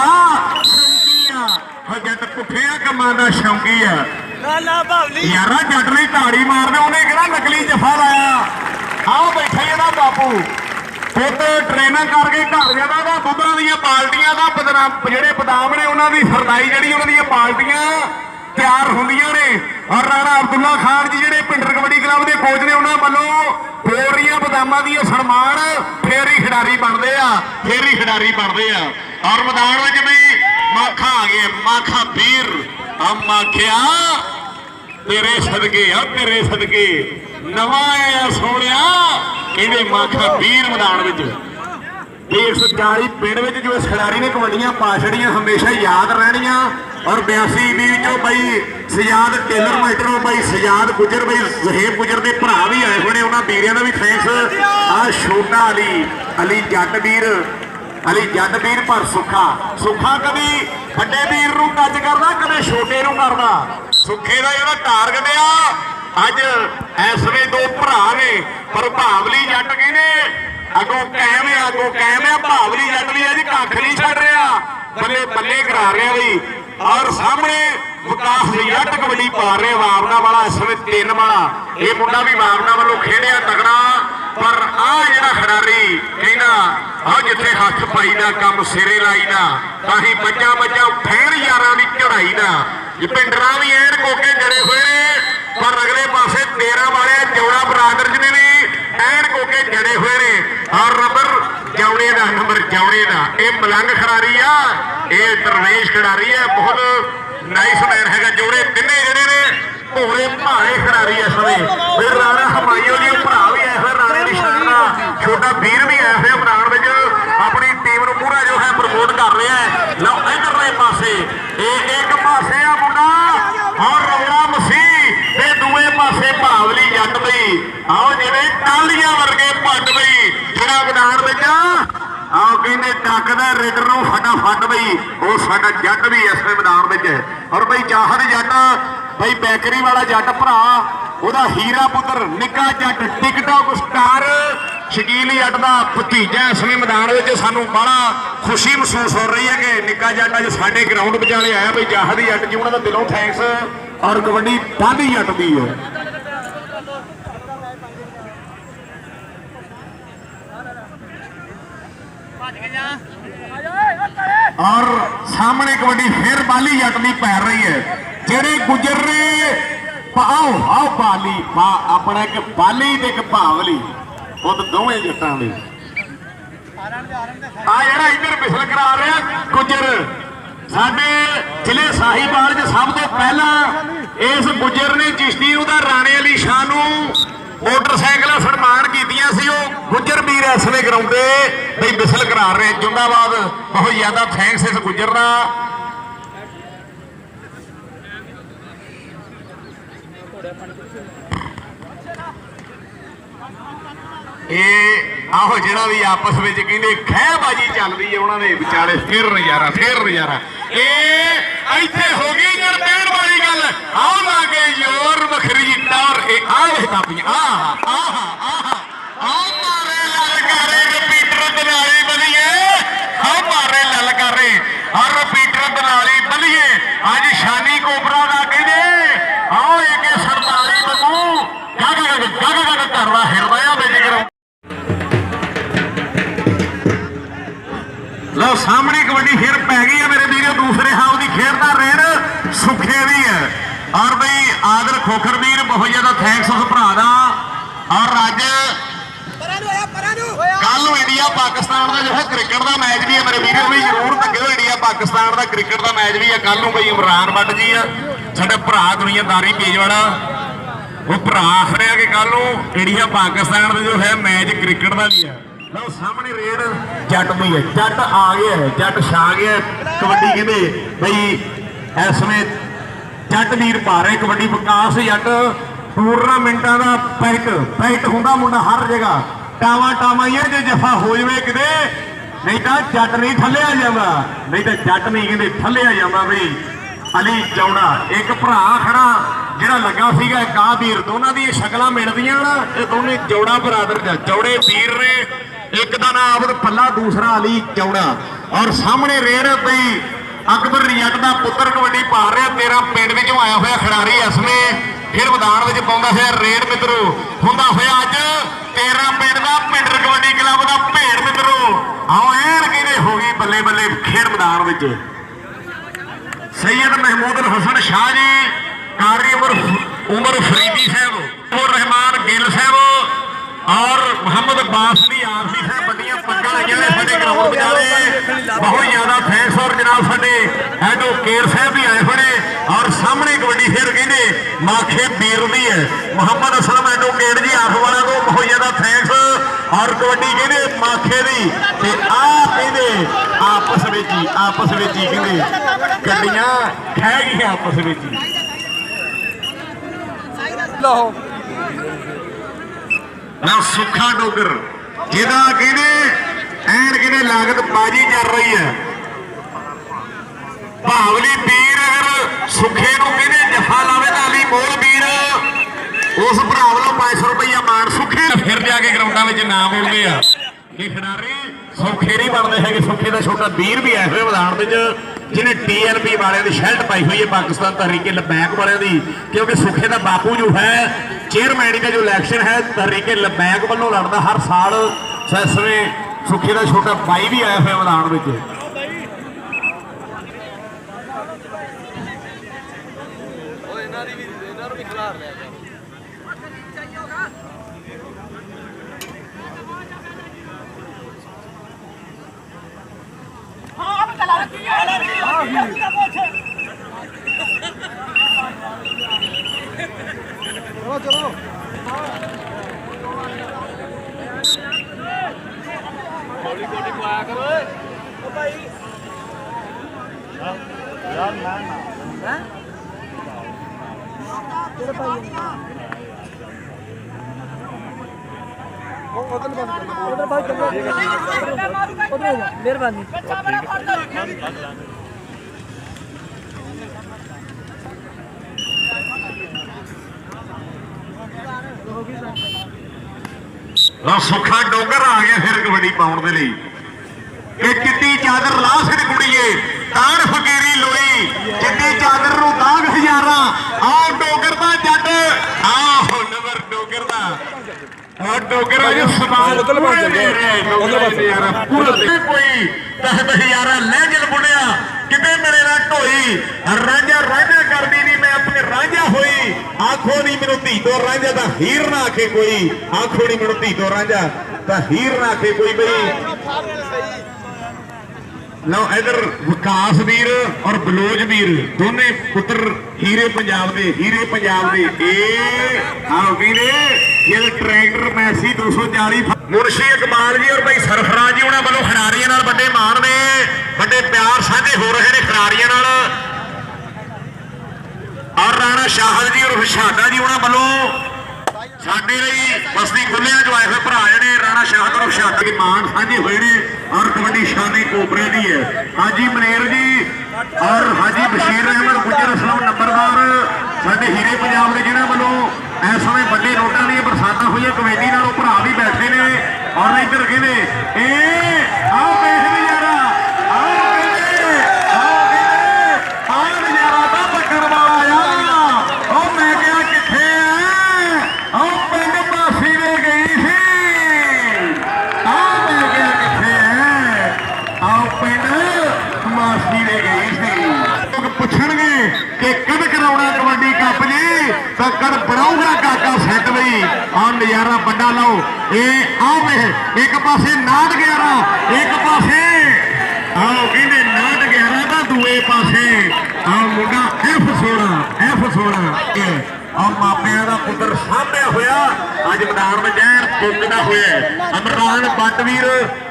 A: जट पुठिया कमां दा शौकी यारा जट ने ताड़ी मारने उन्हें कहना नकली जफा लाया आओ बैठा ना बापू पुत ट्रेनिंग करके घर जाता दुधर दियां बाल्टियां का ਜਿਹੜੇ ਬਦਾਮ ਨੇ ਉਹਨਾਂ ਦੀ ਸਰਦਾਈ ਜਿਹੜੀ ਉਹਨਾਂ ਦੀਆਂ ਬਾਲਟੀਆਂ ਤਿਆਰ ਹੁੰਦੀਆਂ ਨੇ ਔਰ ਰਾਣਾ ਅਬਦੁੱਲਾ ਖਾਨ ਜੀ ਜਿਹੜੇ ਪਿੰਡਰ ਕਬੱਡੀ ਕਲੱਬ ਦੇ ਕੋਚ ਨੇ ਉਹਨਾਂ ਵੱਲੋਂ ਫੇਰੀਆਂ ਬਦਾਮਾਂ ਦੀਆਂ ਸਨਮਾਨ ਫੇਰ ਹੀ ਖਿਡਾਰੀ ਬਣਦੇ ਆ ਔਰ ਮੈਦਾਨ ਵਿੱਚ ਵੀ ਮਾਖਾ ਆ ਗਏ ਮਾਖਾ ਵੀਰ ਆ ਮਾਖਿਆ ਤੇਰੇ ਸਦਕੇ ਨਵਾਂ ਆਇਆ ਸੋਹਣਿਆ ਕਹਿੰਦੇ ਮਾਖਾ ਵੀਰ ਮੈਦਾਨ ਵਿੱਚ 140 ਪਿੰਡ ਵਿੱਚ ਜੋ ਇਸ ਖਿਡਾਰੀ ਨੇ ਕਬੱਡੀਆਂ ਪਾ ਛੜੀਆਂ ਹਮੇਸ਼ਾ ਯਾਦ ਰਹਿਣੀਆਂ ਔਰ 82 ਈਸਵੀ ਵਿੱਚੋਂ ਬਾਈ ਸਜਾਦ ਟੇਲਰ ਮਾਸਟਰ ਬਾਈ ਸਜਾਦ ਗੁੱਜਰ ਬਾਈ ਜ਼ਹੇਬ ਗੁੱਜਰ ਦੇ ਭਰਾ ਵੀ ਆਏ ਹੋਏ ਨੇ ਉਹਨਾਂ ਵੀਰਿਆਂ ਦਾ ਵੀ ਥੈਂਕਸ ਆ ਛੋਟਾ ਅਲੀ ਜੱਟ ਵੀਰ ਪਰ ਸੁੱਖਾ ਕਦੀ ਵੱਡੇ ਵੀਰ ਨੂੰ ਟੱਚ ਕਰਦਾ ਕਦੇ ਛੋਟੇ ਨੂੰ ਕਰਦਾ ਸੁੱਖੇ ਦਾ ਜਿਹੜਾ ਟਾਰਗੇਟ ਆ ਅੱਜ ਇਸ ਵੇ ਦੋ ਭਰਾ ਨੇ ਪ੍ਰਭਾਵਲੀ ਜੱਟ ਕਹਿੰਦੇ ਅੱਗੋਂ ਕਾਇਮ ਆ ਭਾਵਲੀ ਜੱਟ ਵੀ ਅੱਜ ਕੱਖ ਨਹੀਂ ਛੱਡ ਰਿਹਾ ਬੱਲੇ ਕਰਾ ਰਿਹਾ ਵੀ ਔਰ ਸਾਹਮਣੇ ਵਿਕਾਸ ਜੱਟ ਕਬੱਡੀ ਪਾ ਰਹੇ ਵਾਵਨਾ ਵਾਲਾ ਇਸ ਵੇ 3 ਵਾਲਾ ਇਹ ਮੁੰਡਾ ਵੀ ਵਾਵਨਾ ਵੱਲੋਂ ਖੇਡਿਆ ਤਗੜਾ ਪਰ ਆ ਜਿਹੜਾ ਖਿਡਾਰੀ ਕਹਿੰਦਾ ਆ ਜਿੱਥੇ ਹੱਥ ਪਾਈ ਦਾ ਕੰਮ ਸਿਰੇ ਲਾਈ ਦਾ ਤਾਂ ਹੀ ਬੱਚਾ ਫੇਰ ਯਾਰਾਂ ਦੀ ਚੜਾਈ ਦਾ ਇਹ ਪਿੰਡਰਾਂ ਵੀ ਐਨ ਕੋਕੇ ਜੜੇ ਹੋਏ ਨੇ ਪਰ ਅਗਲੇ ਪਾਸੇ 13 ਵਾਲੇ ਜੋੜਾ ਬਰਾਦਰ ਜੀ ਨੇ ਵੀ ਐਨ ਕੋਕੇ ਜੜੇ ਹੋਏ ਨੇ ਔਰ ਨੰਬਰ ਜੌੜੇ ਦਾ ਇਹ ਮਲੰਗ ਖਿਡਾਰੀ ਆ ਇਹ ਦਰਵੇਸ਼ ਖਿਡਾਰੀ ਆ ਬਹੁਤ ਨਾਈਸ ਮੈਨ ਹੈਗਾ ਜੋੜੇ ਤਿੰਨੇ ਜਿਹੜੇ ਨੇ ਭੋਲੇ ਭਾਲੇ ਖਿਡਾਰੀ ਇਸ ਵੇਲੇ ਫਿਰ ਰਾਣਾ ਹਮਾਇਓ ਜੀ ਭਰਾ ਵੀ ਆਏ ਹੋਏ ਰਾਣੇ ਦੀ ਸ਼ਾਨ ਦਾ ਛੋਟਾ ਵੀਰ ਵੀ ਆਇਆ ਹੋਇਆ ਮੈਦਾਨ ਵਿੱਚ ਆਪਣੀ ਟੀਮ ਨੂੰ ਪੂਰਾ ਜੋ ਹੈ ਪ੍ਰਮੋਟ ਕਰ ਰਿਹਾ ਹੈ ਲਓ ਇਧਰਲੇ ਪਾਸੇ ਇਹ ਇੱਕ ਪਾਸੇ ਆ ਮੁੰਡਾ ਔਰ ਰੌਲਾ ਮਸੀਹ ਤੇ ਦੂਏ ਪਾਸੇ ਭਾਵਲੀ ਜੱਟ ਬਈ ਆਓ ਜਿਵੇਂ ਟਾਲੀਆਂ ਵਰਗੇ ਪੱਟ ਬਈ ਜਿਹੜਾ ਮੈਦਾਨ ਵਿੱਚ ਆਓ ਕਹਿੰਦੇ ਟੱਕਦਾ ਰੇਡਰ ਨੂੰ ਫਟਾਫਟ ਬਈ ਉਹ ਸਾਡਾ ਜੱਟ ਵੀ ਇਸ ਮੈਦਾਨ ਵਿੱਚ ਔਰ ਬਈ ਚਾਹਤ ਜੱਟ ਬਈ ਬੈਕਰੀ ਵਾਲਾ ਜੱਟ ਭਰਾ ਉਹਦਾ ਹੀਰਾ ਪੁੱਤਰ ਨਿੱਕਾ ਜੱਟ ਟਿਕਟੌਕ ਸਟਾਰ ਸ਼ਕੀਲ ਜੱਟ ਦਾ ਭਤੀਜਾ ਇਸ ਮੈਦਾਨ ਵਿੱਚ ਸਾਨੂੰ ਬੜਾ ਖੁਸ਼ੀ ਮਹਿਸੂਸ ਹੋ ਰਹੀ ਹੈ ਕਿ ਨਿੱਕਾ ਜੱਟ ਅੱਜ ਸਾਡੇ ਗਰਾਊਂਡ ਵਿਚਾਲੇ ਆਇਆ ਬਈ ਚਾਹਤ ਜੱਟ ਜੀ ਉਹਨਾਂ ਦਾ ਦਿਲੋਂ ਥੈਂਕਸ ਔਰ ਕਬੱਡੀ ਬਾਦੀ ਜੱਟ ਦੀ ਹੈ और सामने कबड्डी फिर बाली जट की पैर रही है जेडे गुजर ने आओ बाली अपना एक बाली ते एक भावली खुद दोवें जट्टां दे आ जेड़ा इधर मिसल करा रहा गुजर साडे जिले साहिवाल च सब तो पहला इस गुजर ने चिश्ती दा राणे अली शाह नूं मोटरसाइकिल सन्मान कीतियां सी गुजर वीर इस वे ग्राउंड बई मिसल करा रहे जिंदाबाद बहुत ज्यादा थैंक्स इस गुजर का आहो जिहड़ा भी आपस में कहते खहबाजी चल रही है उन्होंने विचारे फिर नजारा इत्थे हो गई गड़बड़ वाली गल आओ ला के जोर बखरी टॉर मारे ललकारे रिपीटर दलाली बलिए आओ मारे ललकारे और रिपीटर दलाली बलिए अज शानी कोबरा का कहते आओ एक सरदारी वागू गग करवा हिरदा बेजे करो लो सामने कबड्डी फिर पै गई है मेरे वीरों दूसरे हाउ की खेड का रेड सुखे भी है और बई आदर खोखर वीर बहुत ज्यादा थैंक्स उस भरा का और अज कल इंडिया पाकिस्तान का जो है क्रिकेट का मैच भी है मेरे वीरों भी जरूर तके इंडिया पाकिस्तान का क्रिकेट का मैच भी है कल बई इमरान भट्ट जी है साडे भरा दुनियादारी पेज वाला
B: ਉਹ ਭਰਾ ਆਖਰਿਆ ਕਿ ਕੱਲ ਨੂੰ ਇੰਡੀਆ ਪਾਕਿਸਤਾਨ ਦਾ ਜੋ ਹੈ ਮੈਚ ਕ੍ਰਿਕਟ ਦਾ ਵੀ ਹੈ। ਲਓ ਸਾਹਮਣੇ ਰੇਡ ਜੱਟ ਦੀ ਹੈ, ਜੱਟ ਆ ਗਿਆ, ਜੱਟ ਛਾ ਗਿਆ ਕਬੱਡੀ। ਕਹਿੰਦੇ ਬਈ ਇਸ ਸਮੇਂ ਜੱਟ ਵੀਰ ਪਾ ਰਹੇ ਕਬੱਡੀ। ਵਿਕਾਸ ਜੱਟ ਟੂਰਨਾਮੈਂਟਾਂ ਦਾ ਪੈਕਟ ਹੁੰਦਾ ਮੁੰਡਾ ਹਰ ਜਗ੍ਹਾ। ਟਾਵਾਂ ਹੀ ਜੇ ਜਫਾ ਹੋ ਜਾਵੇ ਕਿਤੇ, ਨਹੀਂ ਤਾਂ ਜੱਟ ਨਹੀਂ ਥੱਲਿਆ ਜਾਂਦਾ, ਨਹੀਂ ਤਾਂ ਜੱਟ ਨਹੀਂ ਕਹਿੰਦੇ ਥੱਲਿਆ ਜਾਂਦਾ। ਬਈ ਅਲੀ ਚੌੜਾ ਇੱਕ ਭਰਾ ਖੜਾ ਜਿਹੜਾ ਲੱਗਾ ਸੀਗਾ, ਇੱਕ ਆ ਵੀਰ, ਦੋਨਾਂ ਦੀਆਂ ਸ਼ਕਲਾਂ ਮਿਲਦੀਆਂ ਨਾ। ਇਹ ਦੋਨੇ ਚੌੜਾ ਬਰਾਦਰ ਦਾ ਚੌੜੇ ਵੀਰ ਨੇ। ਇੱਕ ਦਾ ਨਾਮ ਆਬਦ ਪੱਲਾ, ਦੂਸਰਾ ਅਲੀ ਚੌੜਾ। ਔਰ ਸਾਹਮਣੇ ਰੇਡ ਪਈ ਅਕਬਰ ਰਿਆਤ ਦਾ ਪੁੱਤਰ ਕਬੱਡੀ ਪਾ ਰਿਹਾ। 13 ਪਿੰਡ ਵਿੱਚੋਂ ਆਇਆ ਹੋਇਆ ਖਿਡਾਰੀ ਇਸਨੇ ਫਿਰ ਮੈਦਾਨ ਵਿੱਚ ਪਾਉਂਦਾ ਹੋਇਆ ਰੇਡ ਮਿੱਤਰੋ ਹੁੰਦਾ ਹੋਇਆ ਅੱਜ 13 ਪਿੰਡ ਦਾ ਪਿੰਡਰ ਕਬੱਡੀ ਕਲੱਬ ਦਾ ਭੇਡ ਮਿੱਤਰੋ। ਆਓ ਐਨ ਕਹਿੰਦੇ ਹੋ ਗਈ ਬੱਲੇ ਬੱਲੇ ਖੇਡ ਮੈਦਾਨ ਵਿੱਚ। सैयद महमूद हसन शाह जी, कारी उमर फरीदी साहब और रहमान गिल साहब और मोहम्मद अब्बास अली आरसी साहब बड़िया पग्गा लाइया ने साडे ग्राउंड विचाले। बहुत ज्यादा थैंक्स। और जनाब साडे एडवोकेट साहब भी आए खड़े। और सामने कबड्डी फिर कहते माखे बीर दी है मोहम्मद असलम एडवोकेट जी आफ वाला को बहुत ज्यादा थैंक्स। और कबड्डी कहते माखे दी ते आ कहते आपस में ही कहते गड्डियां खह गई आपस में ही। ना सुखा डोगर जिदा कहते एन कहते लागत बाजी चल रही है। भावली वीर अगर सुखे नूं कहते जफा लावे तो अली मोल वीर उस भरा वालों 500 रुपया मान सुखे फिर जाके ग्राउंडा में नाम बोलते हैं कि खिडारी सौखे नहीं बनते है। सुखे का छोटा वीर भी आए हुए मैदान में जिन्हें TLP वाले की शर्ट पाई हुई है पाकिस्तान तहरीके लबैक वाले की। क्योंकि सुखे का बापू जो है चेयरमैन का जो इलेक्शन है तहरीके लबैक वालों लड़ता हर साल। इस समय सुखे का छोटा भाई भी आया हुआ मैदान में।
C: चलो आया करो भाई यार मैं ना तेरे भाई उधर भाई उधर मेहरबानी।
B: सुखा डोगर आ गया फिर कबड्डी पाउण दे लई। चिट्टी चादर ला सिर कुड़ीए तार फकीरी लोई चिट्टी चादर नूं दाग हजारा। आओ डोगर दा जट आओ नंबर डोगर दा और डोगर जो समान कोई 10,000 लहजल बुढ़िया किते मेरे ना ढोई रांझा रांझा करदी नहीं मैं अपने रांझा होई। आखो नहीं मेनू धी तो रांझा दा हीर ना आखे कोई। आखो नहीं मेनू धी तो रांझा दा हीर ना आखे कोई। बई लो इधर विकास वीर और बलोच वीर दोने पुत्र हीरे पंजाब दे आओ वीरे ये ट्रैक्टर मैसी 240 मुर्शी इकबाल जी और भाई सरफराज जी उन्होंने वालों खिडारियों नाल बड़े मान ने बड़े प्यार साझे हो रहे हैं खिडारियों नाल। और राणा शाहद जी और शहादा जी उन्होंने वालों साडे लई बस्ती खुलिया जो आए हुए भरा जिहड़े राणा शाहद और शहादा के मान साझे हुए ने। और कबड्डी शादी कोबरे की है हाजी मनेर जी और हाजी बशीर अहमद गुजर असलम नंबरदार साडे हीरे पंजाब के जिन्होंने वालों इस समय बड़े नोटा दी बरसात हुई कमेटी नालों भरा भी बैठे ने। और इधर कहते आओ नजारा आओ नजारा तो पकड़ वाला आ मैं क्या किथे आओ पिंड मासी ने गई सी आओ मैं क्या किथे आओ पिंड मासी ने गई सी। लोग पूछणगे कि कद कराउणा कबड्डी कप जी तो कद बनाऊगा काका सैट बई आ नजारा बड़ा लो ये आओ वे एक पासे 9-11 एक पासे आओ कहते 9-11 का दूए पासे आओ मुंडा F16 और मापिया का पुत्र सामने होया अज मैदान में जहर पुगदा होया अमरान बटवीर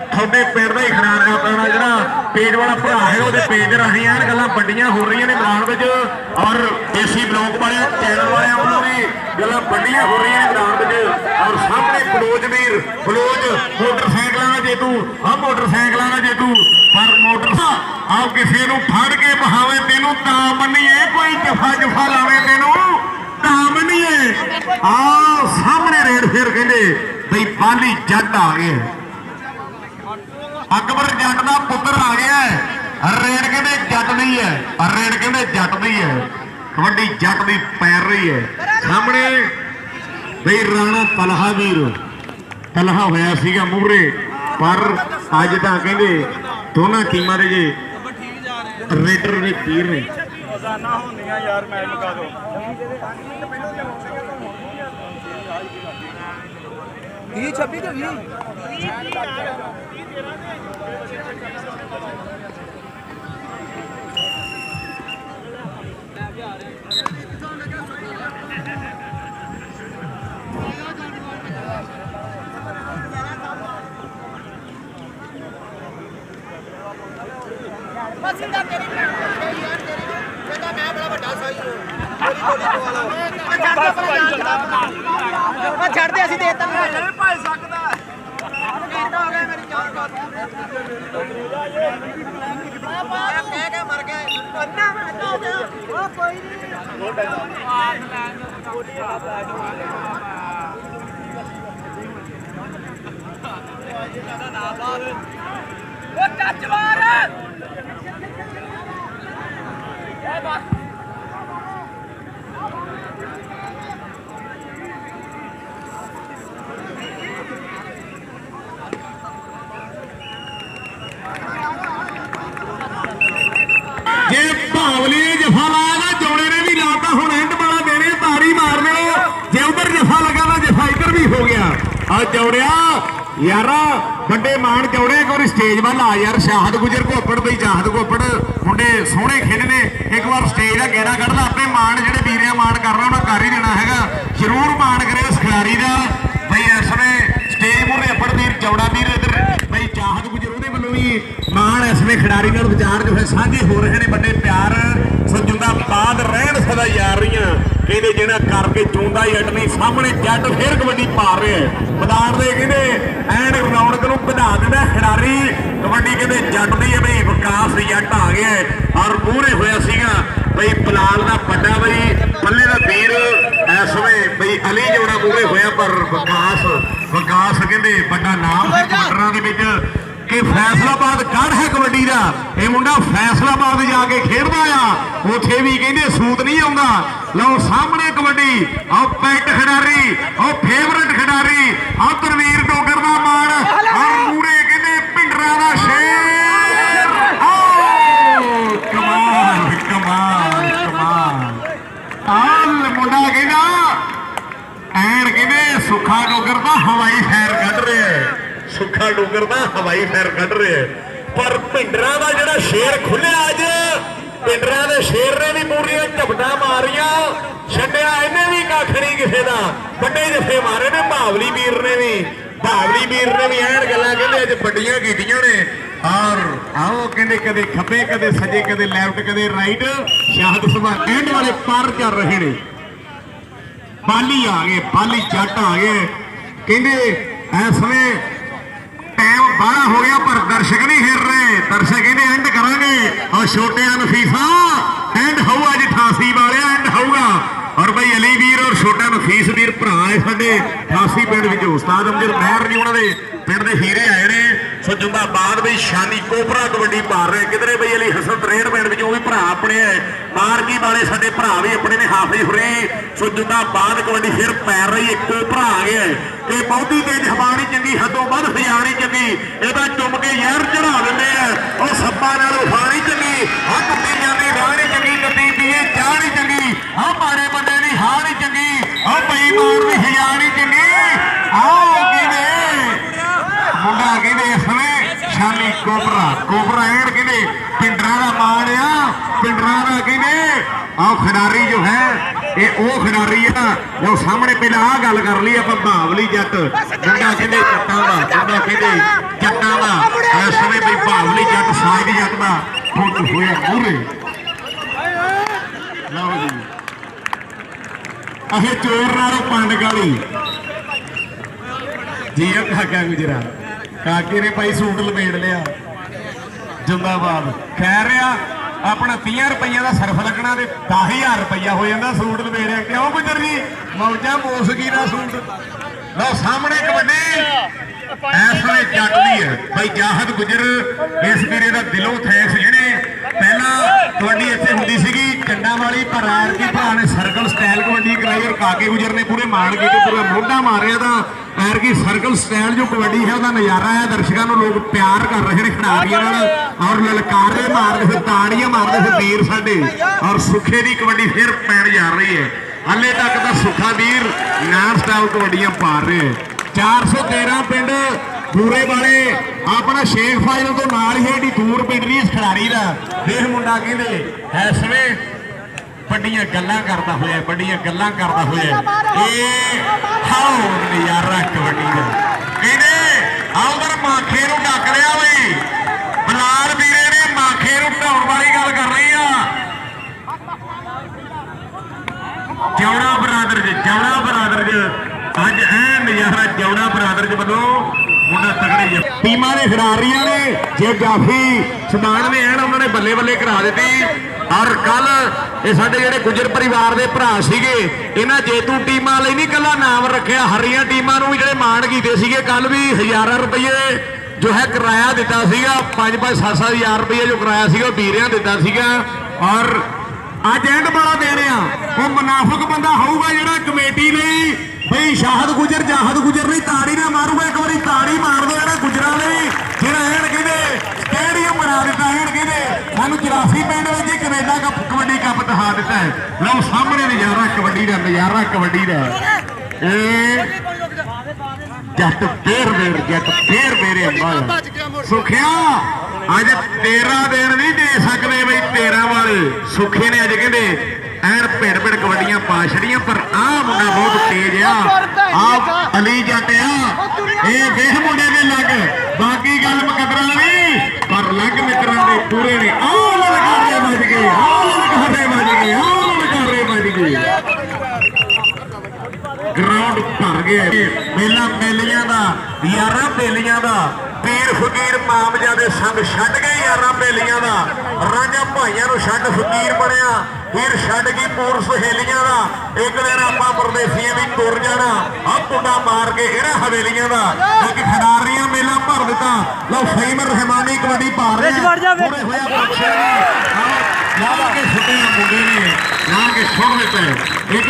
B: थोड़े पिंड का ही खिडारना पैना जो पेज वाला भरा है वो पेज राही गल्लां वड्डियां हो रही ने मैदान में और देसी ब्लॉक वाले चैनल वाले वालों भी गल्लां वड्डियां हो रही ने मैदान में और सामने बलोच मोटरसाइकिलों का जेतू मोटरसाइकिलों का जेतू पर मोटर आओ किसी को फड़ के बहावे तेनू ता मन्नीए कोई जफा जफा लावे तेनू ता मन्नीए आओ सामने रेड फेर कहते बई पाली जट आ गए अकबर जट का पुत्र आ गया है रेड कहते जट नहीं है रेड कहते जट नहीं है कबड्डी जट की पैर रही है सामने बई राणा तलहा वीर तलहा होया सीगा मूहरे पर अज तो कहते दोनों टीमां दे जे रेडर ने पीर ने
C: यार मैच लगा दो 20-26 के 20 ਛੱਡ ਦੇ ਅਸੀਂ ਦੇ ਦਿੱਤਾ ਨਹੀਂ ਭਾਈ ਸਕਦਾ ਕਿੰਨਾ ਹੋ ਗਿਆ ਮੇਰੀ ਚਾਰ ਬਾਤ ਕਹਿ ਕੇ ਮਰ ਗਿਆ ਅੰਨਾ ਹੋ ਗਿਆ ਉਹ ਕੋਈ ਨਹੀਂ ਉਹ ਟੱਚ ਮਾਰ ਇਹ ਬਸ
B: जे भावली ने जफा लाया ना जोड़े ने भी लाता हूं एंड वाला देने तारी मारने जे उधर जफा लगा ना जफा इधर भी हो गया और जोड़िया यारा बड़े मान जोड़े एक बार स्टेज वाल आ यार शाहद गुजर घोपड़ बई चाहत घोपड़ मुंडे सोहने खेडने एक बार स्टेज का गेड़ा कढ़ अपने मान जो वीरिया मान करना उन्हें कर ही देना है जरूर मान करे उस खिलाड़ी का बई इस समय स्टेज मुहरे अपड़ वीर चौड़ा वीर इधर बई चाहत गुजर ਉਹਦੇ ਵੱਲੋਂ ਵੀ ਮਾਣ ਇਸ ਵੇ ਖਿਡਾਰੀ ਨਾਲ ਵਿਚਾਰ ਜੋ ਹੈ ਸਾਂਝੇ ਹੋ ਰਹੇ ਨੇ ਵੱਡੇ ਪਿਆਰ ਸਜੁੰਦਾ ਬਾਦ ਰਹਿਣ ਸਦਾ ਯਾਰ ਰਹੀਆਂ ਕਹਿੰਦੇ ਜਿਹੜਾ ਕਰਕੇ ਚੁੰਦਾ ਜੱਟ ਨਹੀਂ ਸਾਹਮਣੇ ਜੱਟ ਫੇਰ ਕਬੱਡੀ ਪਾ ਰਿਹਾ ਮੈਦਾਨ ਦੇ ਕਹਿੰਦੇ ਐਨ ਰੌਣਕ ਨੂੰ ਵਧਾ ਦਿੰਦਾ ਖਿਡਾਰੀ ਕਬੱਡੀ ਕਹਿੰਦੇ ਜੱਟ ਦੀ ਹੈ ਬਈ ਵਿਕਾਸ ਜੱਟ ਆ ਗਿਆ ਔਰ ਪੂਰੇ ਹੋਇਆ ਸੀਗਾ ਬਈ ਬਲਾਲ ਦਾ ਵੱਡਾ ਬਈ ਪੱਲੇ ਦਾ ਵੀਰ ਇਸ ਵੇ ਬਈ ਅਲੀ ਜੋੜਾ ਪੂਰੇ ਹੋਇਆ ਪਰ ਵਿਕਾਸ ਕਹਿੰਦੇ ਵੱਡਾ ਨਾਮ ਹੈ ਕੁਆਟਰਾਂ ਦੇ ਵਿੱਚ कि फैसलाबाद गढ़ है कबड्डी का यह मुंडा फैसलाबाद जाके खेलता आ उथे भी कहते सूत नहीं आता लो सामने कबड्डी और पैट खिडारी और फेवरेट खिडारी और तनवीर डोगर का मान और पूरे कहते भिंडरा का शेर कमाल कमाल कमाल मुंडा कहना एन कहते सुखा डोगर का हवाई फैर कढ़ रहे सुखा डोगर का हवाई फैर कढ़ रहे पर भिंडरा का जो शेर खुलिया अज भिंडरा के शेर ने भी पूरी झपटा मारिया छड्या इन्हें भी कख नहीं किसी का बड़े जफे मारे ने भावली वीर ने भी एन गल्लां कहंदे अज बड़ियां कीतियां ने और आओ कहंदे कदे खब्बे कदे सजे कदे लैफ्ट कदे राइट शाहद सभा एंड वाले पार कर रहे ने बाली आ गए बाली जट आ गए कहंदे इस समय टाइम बाहर हो गया पर दर्शक नहीं हिर रहे दर्शक कहते एंड करांगे और छोटे नफीसा एंड होऊ अज 88 वाले एंड होगा और भाई अली वीर और छोटा नफीस वीर भरा है साडे 88 पिंड विच उस्ताद अमजद महर जी उन्होंने पिंड के हीरे आए ने सो जिंदाबाद बई शानी कोबरा कबड्डी मार रहे किधरे बई अली हसन 63 पिंड विच भी भरा अपने है मारकी वाले साडे भरा भी अपने ने हाफिज हुरे सो जिंदाबाद कबड्डी फिर पैर रही है कोबरा आ गया ये बहुती तेज हवा नहीं चंगी हदों वध फिजा नहीं चंगी यदा चुम के यहर चढ़ा देंगे और सब्बा नाल उफा नहीं चंगी आ टुटी जाती राह नहीं चंगी कदी पीए चाह नहीं चंगी आ मारे बंदे की हां नहीं चंगी आ बई मार की हिजा नहीं चंगी आओ कहते मुंडा कहते इस समय शानी कोबरा एंड कहते पिंडरा का मान आ पिंडरा का कहते आओ खिडारी जो है ਇਹ ਉਹ ਖਿਡਾਰੀ ਆ ਜੋ ਸਾਹਮਣੇ ਪਹਿਲਾਂ ਆਹ ਗੱਲ ਕਰ ਲਈ ਆਪਾਂ ਬਾਵਲੀ ਜੱਟ ਮੁੰਡਾ ਕਹਿੰਦੇ ਜੱਟਾਂ ਦਾ ਮੁੰਡਾ ਕਹਿੰਦੇ ਜੱਟਾਂ ਦਾ ਇਸ ਸਮੇਂ ਵੀ ਬਾਵਲੀ ਜੱਟ ਸਾਜ ਜੱਟ ਦਾ ਫੋਟੋ ਹੋਇਆ ਮੂਹਰੇ ਲਓ ਜੀ ਅਹੇ ਚੋਰ ਨਾਲੋਂ ਪੰਡ ਗਾਲੀ ਜੀ ਆ ਕਾਕਾ ਗੁਜਰਾ ਕਾਕੇ ਨੇ ਭਾਈ ਸੂਟ ਲਪੇੜ ਲਿਆ ਜਿੰਦਾਬਾਦ ਖੈਰ ਆ ਆਪਣਾ 30 ਰੁਪਈਆ ਦਾ ਸਰਫ ਲੱਗਣਾ ਤੇ 10000 ਰੁਪਈਆ ਹੋ ਜਾਂਦਾ ਸੂਟ ਲਪੇੜਿਆ ਕਿਉਂ ਗੁਜਰ ਜੀ ਮੌਜਾਂ ਮੋਸਗੀ ਦਾ ਸੂਟ ਲਓ ਸਾਹਮਣੇ ਕਬੱਡੀ ਇਸ ਵੇਲੇ ਜੱਟ ਦੀ ਹੈ ਭਾਈ ਜਾਹਦ ਗੁਜਰ ਇਸ ਵੀਰੇ ਦਾ ਦਿਲੋਂ ਥੈਂਕਸ ਜਿਹੜੇ ਪਹਿਲਾਂ ਕਬੱਡੀ ਇੱਥੇ ਹੁੰਦੀ ਸੀਗੀ ਚੰਡਾ ਵਾਲੀ ਪਰ ਐਰਕੀ ਭਰਾ ਨੇ ਸਰਕਲ ਸਟਾਈਲ ਕਬੱਡੀ ਕਰਾਈ ਔਰ ਕਾਕੇ ਗੁਜਰ ਨੇ ਪੂਰੇ ਮਾਣ ਕੀਤੇ ਪੂਰਾ ਮੋਢਾ ਮਾਰਿਆ ਤਾਂ ਐਰਕੀ ਸਰਕਲ ਸਟਾਈਲ ਜੋ ਕਬੱਡੀ ਹੈ ਉਹਦਾ ਨਜ਼ਾਰਾ ਹੈ ਦਰਸ਼ਕਾਂ ਨੂੰ ਲੋਕ ਪਿਆਰ ਕਰ ਰਹੇ ਨੇ ਖਿਡਾਰੀਆਂ ਨਾਲ ਔਰ ਲਲਕਾਰੇ ਮਾਰਦੇ ਫਿਰ ਤਾੜੀਆਂ ਮਾਰਦੇ ਫਿਰ ਵੀਰ ਸਾਡੇ ਔਰ ਸੁੱਖੇ ਦੀ ਕਬੱਡੀ ਫਿਰ ਪੈਣ ਜਾ ਰਹੀ ਹੈ ਹਾਲੇ ਤੱਕ ਤਾਂ ਸੁੱਖਾ ਵੀਰ ਨਾਨ ਸਟਾਈਲ ਕਬੱਡੀਆਂ ਪਾ ਰਹੇ 413 ਪਿੰਡ ਪੂਰੇ ਵਾਲੇ ਆਪਣਾ ਸ਼ੇਖ ਫਾਜ਼ਲ ਤੋਂ ਨਾਲ ਹੀ ਏਡੀ ਦੂਰ ਪਿੰਡ ਦੀ ਇਸ ਖਿਡਾਰੀ ਦਾ ਦੇਖ ਮੁੰਡਾ ਕਹਿੰਦੇ ਇਸ ਵੇ ਵੱਡੀਆਂ ਗੱਲਾਂ ਕਰਦਾ ਹੋਇਆ ਇਹ ਹਾਉ ਨਜ਼ਾਰਾ ਕਬੱਡੀ ਦਾ ਕਹਿੰਦੇ ਆਉਂਦਰ ਮਾਖੇ ਨੂੰ ਡੱਕ ਰਿਹਾ ਬਈ ਬਲਾਲ ਵੀਰੇ ਨੇ ਮਾਖੇ ਨੂੰ ਢਾਉਣ ਵਾਲੀ ਗੱਲ ਕਰ ਰਹੀ ਆ ਜੌੜਾ ਬਰਾਦਰ ਜੀ ਅੱਜ ਐ ਨਜ਼ਾਰਾ ਜੌੜਾ ਬਰਾਦਰ ਜੀ ਵੱਲੋਂ ਮੁੰਡਾ ਤਗੜੇ ਜੀ ਟੀਮਾਂ ਦੇ ਖਿਡਾਰੀਆਂ ਨੇ ਜੇ ਜਾਫੀ ਸਮਾਨ ਨੇ ਐਨ ਉਹਨਾਂ ਨੇ ਬੱਲੇ ਬੱਲੇ ਕਰਾ ਦਿੱਤੀ ਔਰ ਕੱਲ ਇਹ ਸਾਡੇ ਜਿਹੜੇ ਗੁੱਜਰ ਪਰਿਵਾਰ ਦੇ ਭਰਾ ਸੀਗੇ ਇਹਨਾਂ ਜੇਤੂ ਟੀਮਾਂ ਲਈ ਨਹੀਂ ਕੱਲਾ ਨਾਮ ਰੱਖਿਆ ਹਰੀਆਂ ਟੀਮਾਂ ਨੂੰ ਵੀ ਜਿਹੜੇ ਮਾਣ ਕੀਤੇ ਸੀਗੇ ਕੱਲ ਵੀ ਹਜ਼ਾਰਾਂ ਰੁਪਏ ਜੋ ਹੈ ਕਿਰਾਇਆ ਦਿੱਤਾ ਸੀਗਾ 5-5 7-7 ਹਜ਼ਾਰ ਰੁਪਏ ਜੋ ਕਿਰਾਇਆ ਸੀਗਾ ਵੀਰਿਆਂ ਦਿੱਤਾ ਸੀਗਾ ਔਰ ਅੱਜ ਐਂਡ ਵਾਲਾ ਦੇਣ ਆ ਉਹ ਮੁਨਾਫਕ ਬੰਦਾ ਹੋਊਗਾ ਜਿਹੜਾ ਕਮੇਟੀ ਲਈ ਬਈ ਜਾਹਦ ਗੁਜਰ ਲਈ ਤਾੜੀ ਨਾ ਮਾਰੂਗਾ ਇੱਕ ਵਾਰੀ ਤਾੜੀ ਮਾਰ ਦੋ ਜਿਹੜਾ ਗੁਜਰਾਂ ਲਈ ਜਿਹੜਾ ਐਨ ਕਹਿੰਦੇ ਸਟੇਡੀਅਮ ਬਣਾ ਦਿੱਤਾ ਐਨ ਕਹਿੰਦੇ ਸਾਨੂੰ 84 ਪਿੰਡ ਵਿੱਚ ਕੈਨੇਡਾ ਕੱਪ ਕਬੱਡੀ ਕੱਪ ਦਿਖਾ ਦਿੱਤਾ ਹੈ ਲਓ ਸਾਹਮਣੇ ਨਜ਼ਾਰਾ ਕਬੱਡੀ ਦਾ ਇਹ ਜੱਟ ਫੇਰ ਅੰਬਾ ਸੁਖਿਆ ਅੱਜ 13 ਦਿਨ ਨਹੀਂ ਦੇ ਸਕਦੇ ਬਈ 13 ਵਾਲੇ ਸੁਖੇ ਨੇ ਅੱਜ ਕਹਿੰਦੇ ਐਨ ਭਿੜ ਕਬੱਡੀਆਂ ਪਾ ਛੜੀਆਂ ਪਰ ਆਹ ਮੁੰਡਾ ਬਹੁਤ ਤੇਜ਼ ਆ ਅਲੀ ਜੱਟ ਆ ਇਹ ਵੇਖ ਮੁੰਡੇ ਦੇ ਲੱਗ ਬਾਕੀ ਗੱਲ ਮੁਕੱਦਰਾਂ ਨਹੀਂ ਪਰ ਲੱਗ ਮਿੱਤਰਾਂ ਦੇ ਪੂਰੇ ਨੇ ਆਹ ਲਲਕਾਰੇ ਵੱਜ ਗਏ ਗਰਾਊਂਡ ਭਰ ਗਿਆ ਮੇਲਾ ਬੇਲੀਆਂ ਦਾ ਯਾਰਾਂ ਬੇਲੀਆਂ ਦਾ ਪੀਰ ਫਕੀਰ ਮਾਮਜਾ ਦੇ ਸੰਗ ਛੱਡ ਗਏ ਯਾਰਾਂ ਬੇਲੀਆਂ ਦਾ ਰਾਂਝਾ ਭਾਈਆਂ ਨੂੰ ਛੱਡ ਫਕੀਰ ਬਣਿਆ ਫਿਰ ਛੱਡ ਗਈ ਪੂਰ ਸਹੇਲੀਆਂ ਦਾ ਇੱਕ ਦਿਨ ਆਪਾਂ ਪਰਦੇਸੀਆਂ ਵੀ ਤੁਰ ਜਾਣਾ ਆ ਪੁੱਡਾ ਮਾਰ ਕੇ ਇਹਨਾਂ ਹਵੇਲੀਆਂ ਦਾ ਕਿਉਂਕਿ ਖਿਡਾਰੀਆਂ ਮੇਲਾ ਭਰ ਦਿੱਤਾ ਲਓ ਫਹੀਮ ਰਹਿਮਾਨੀ ਕਬੱਡੀ ਪਾ ਰਹੇ ਪੂਰੇ ਹੋਇਆ ਪੱਛੇ ਲਾ ਕੇ ਸੁੱਟੇ ਮੁੰਡੇ ਨੇ ਲਾ ਕੇ ਸੁੱਟ ਦਿੱਤੇ ਇੱਕ